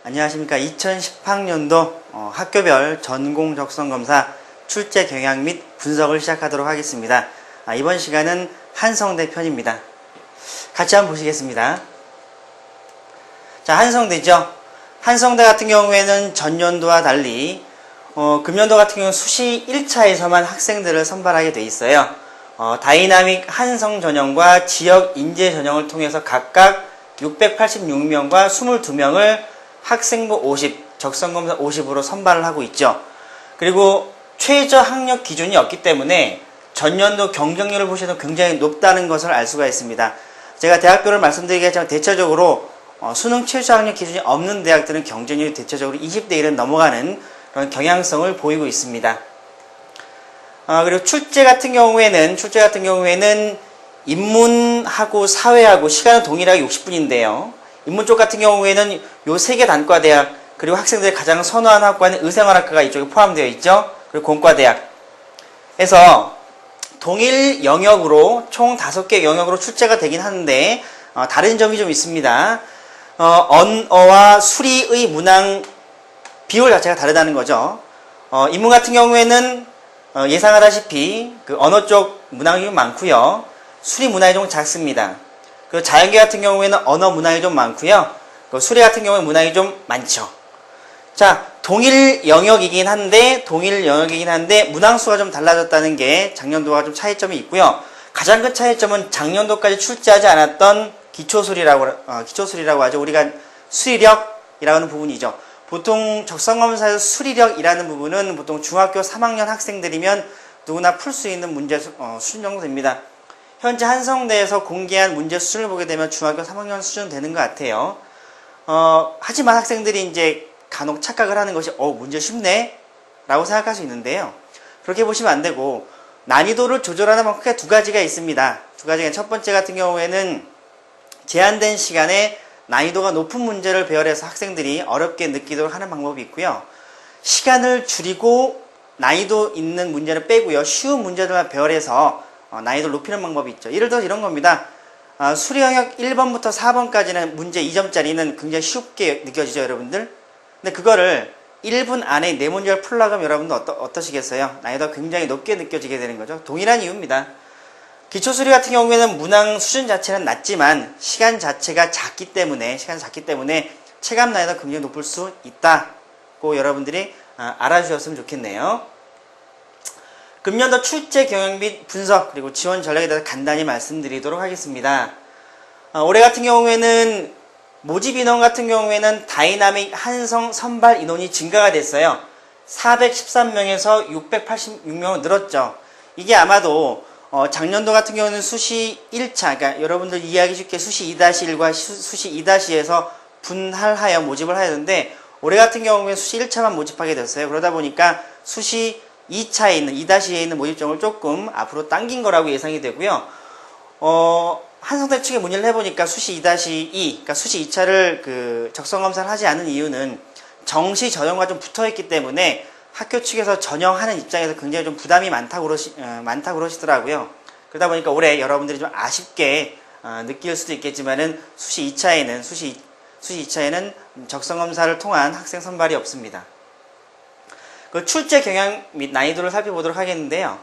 안녕하십니까. 2018년도 학교별 전공 적성검사 출제 경향 및 분석을 시작하도록 하겠습니다. 이번 시간은 한성대 편입니다. 같이 한번 보시겠습니다. 자, 한성대죠. 한성대 같은 경우에는 전년도와 달리 금년도 같은 경우는 수시 1차에서만 학생들을 선발하게 돼 있어요. 다이나믹 한성 전형과 지역 인재 전형을 통해서 각각 686명과 22명을 학생부 50, 적성검사 50으로 선발을 하고 있죠. 그리고 최저 학력 기준이 없기 때문에 전년도 경쟁률을 보셔도 굉장히 높다는 것을 알 수가 있습니다. 제가 대학교를 말씀드리겠지만 대체적으로 수능 최저 학력 기준이 없는 대학들은 경쟁률이 대체적으로 20대 1은 넘어가는 그런 경향성을 보이고 있습니다. 그리고 출제 같은 경우에는 인문하고 사회하고 시간은 동일하게 60분인데요. 인문 쪽 같은 경우에는 요 3개 단과대학, 그리고 학생들이 가장 선호하는 학과는 의생활학과가 이쪽에 포함되어 있죠. 그리고 공과대학. 해서 동일 영역으로 총 5개 영역으로 출제가 되긴 하는데 다른 점이 좀 있습니다. 언어와 수리의 문항 비율 자체가 다르다는 거죠. 인문 같은 경우에는 예상하다시피 그 언어 쪽 문항이 좀 많고요. 수리 문항이 좀 작습니다. 그 자연계 같은 경우에는 언어 문항이 좀 많고요. 그 수리 같은 경우에 문항이 좀 많죠. 자, 동일 영역이긴 한데 문항수가 좀 달라졌다는 게 작년도와 좀 차이점이 있고요. 가장 큰 차이점은 작년도까지 출제하지 않았던 기초수리라고 하죠. 우리가 수리력이라고 하는 부분이죠. 보통 적성검사에서 수리력이라는 부분은 보통 중학교 3학년 학생들이면 누구나 풀 수 있는 문제 수준 정도 됩니다. 현재 한성대에서 공개한 문제 수준을 보게 되면 중학교 3학년 수준 되는 것 같아요. 하지만 학생들이 이제 간혹 착각을 하는 것이 문제 쉽네? 라고 생각할 수 있는데요. 그렇게 보시면 안 되고 난이도를 조절하는 방법이 두 가지가 있습니다. 두 가지가 첫 번째 같은 경우에는 제한된 시간에 난이도가 높은 문제를 배열해서 학생들이 어렵게 느끼도록 하는 방법이 있고요. 시간을 줄이고 난이도 있는 문제를 빼고요. 쉬운 문제들만 배열해서 난이도를 높이는 방법이 있죠. 예를 들어서 이런 겁니다. 수리 영역 1번부터 4번까지는 문제 2점짜리는 굉장히 쉽게 느껴지죠, 여러분들? 근데 그거를 1분 안에 4문제를 풀려고 하면 여러분들 어떠시겠어요? 난이도가 굉장히 높게 느껴지게 되는 거죠. 동일한 이유입니다. 기초수리 같은 경우에는 문항 수준 자체는 낮지만 시간 자체가 작기 때문에 체감 난이도가 굉장히 높을 수 있다고 여러분들이 알아주셨으면 좋겠네요. 금년도 출제 경향 및 분석 그리고 지원 전략에 대해서 간단히 말씀드리도록 하겠습니다. 올해 같은 경우에는 모집 인원 같은 경우에는 다이나믹 한성 선발 인원이 증가가 됐어요. 413명에서 686명으로 늘었죠. 이게 아마도 작년도 같은 경우는 수시 1차, 그러니까 여러분들 이해하기 쉽게 수시 2-1과 수시 2-2에서 분할하여 모집을 하였는데 올해 같은 경우에는 수시 1차만 모집하게 됐어요. 그러다 보니까 수시 2차에 있는 2-2에 있는 모집점을 조금 앞으로 당긴 거라고 예상이 되고요. 한성대 측에 문의를 해보니까 수시 2-2, 그러니까 수시 2차를 적성검사를 하지 않은 이유는 정시 전형과 좀 붙어있기 때문에 학교 측에서 전형하는 입장에서 굉장히 좀 부담이 많다고 그러시더라고요. 그러다 보니까 올해 여러분들이 좀 아쉽게 느낄 수도 있겠지만은 수시 2차에는 적성검사를 통한 학생 선발이 없습니다. 그 출제 경향 및 난이도를 살펴보도록 하겠는데요.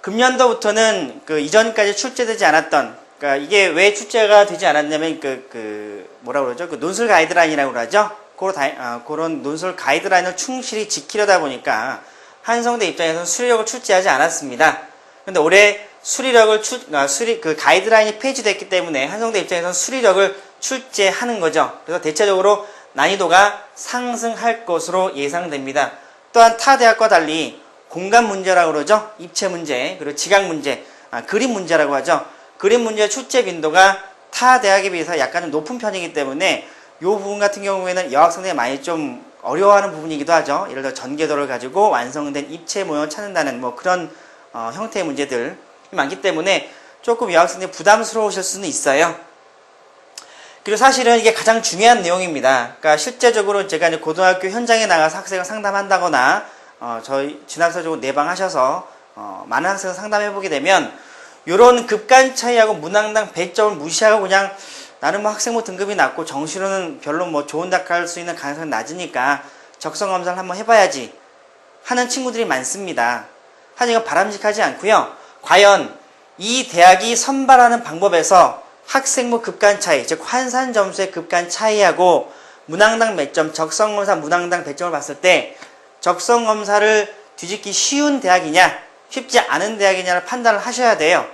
금년도부터는 이전까지 출제되지 않았던, 그러니까 이게 왜 출제가 되지 않았냐면 뭐라고 그러죠? 논술 가이드라인이라고 그러죠? 그런 논술 가이드라인을 충실히 지키려다 보니까 한성대 입장에서는 수리력을 출제하지 않았습니다. 근데 올해 가이드라인이 폐지됐기 때문에 한성대 입장에서는 수리력을 출제하는 거죠. 그래서 대체적으로 난이도가 상승할 것으로 예상됩니다. 또한 타 대학과 달리 공간 문제라고 그러죠. 입체 문제, 그리고 지각 문제, 그림 문제라고 하죠. 그림 문제 출제 빈도가 타 대학에 비해서 약간 좀 높은 편이기 때문에 이 부분 같은 경우에는 여학생들이 많이 좀 어려워하는 부분이기도 하죠. 예를 들어 전개도를 가지고 완성된 입체 모형을 찾는다는 그런 형태의 문제들이 많기 때문에 조금 여학생들이 부담스러우실 수는 있어요. 그리고 사실은 이게 가장 중요한 내용입니다. 그러니까 실제적으로 제가 이제 고등학교 현장에 나가서 학생을 상담한다거나 저희 진학사적으로 내방하셔서 많은 학생을 상담해보게 되면 이런 급간 차이하고 문항당 100점을 무시하고 그냥 나는 뭐 학생부 등급이 낮고 정시로는 별로 뭐 좋은 대학 갈 수 있는 가능성이 낮으니까 적성검사를 한번 해봐야지 하는 친구들이 많습니다. 하지만 이건 바람직하지 않고요. 과연 이 대학이 선발하는 방법에서 학생부 급간 차이, 즉 환산 점수의 급간 차이하고 문항당 몇 점, 적성검사 문항당 100점을 봤을 때 적성검사를 뒤집기 쉬운 대학이냐 쉽지 않은 대학이냐를 판단을 하셔야 돼요.